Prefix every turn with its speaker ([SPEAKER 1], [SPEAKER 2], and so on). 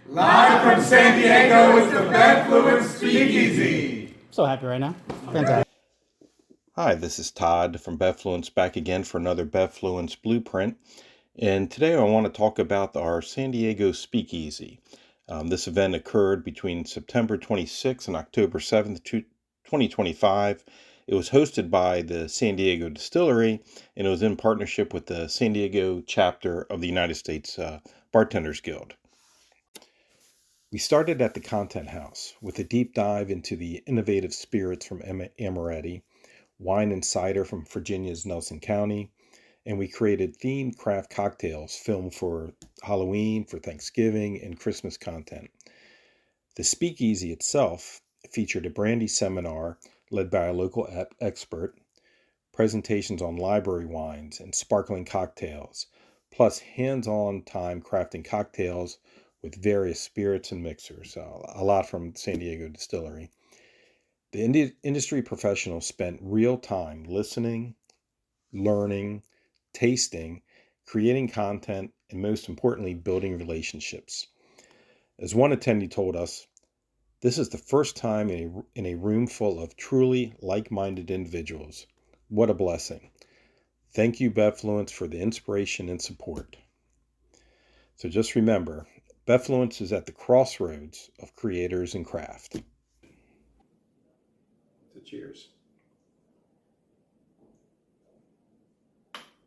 [SPEAKER 1] Live from San Diego is the BevFluence Speakeasy.
[SPEAKER 2] So happy right now. Fantastic.
[SPEAKER 3] Hi, this is Todd from BevFluence back again for another BevFluence Blueprint. And today I want to talk about our San Diego Speakeasy. This event occurred between September 26th and October 7th, 2025. It was hosted by the San Diego Distillery, and it was in partnership with the San Diego chapter of the United States Bartenders Guild. We started at the Content House with a deep dive into the innovative spirits from Amoretti, wine and cider from Virginia's Nelson County, and we created themed craft cocktails filmed for Halloween, for Thanksgiving, and Christmas content. The Speakeasy itself featured a brandy seminar led by a local expert, presentations on library wines and sparkling cocktails, plus hands-on time crafting cocktails with various spirits and mixers, a lot from San Diego Distillery. The industry professionals spent real time listening, learning, tasting, creating content, and most importantly, building relationships. As one attendee told us, this is the first time in a room full of truly like-minded individuals. What a blessing. Thank you, BevFluence, for the inspiration and support. So just remember, BevFluence is at the crossroads of creators and craft.
[SPEAKER 1] Cheers.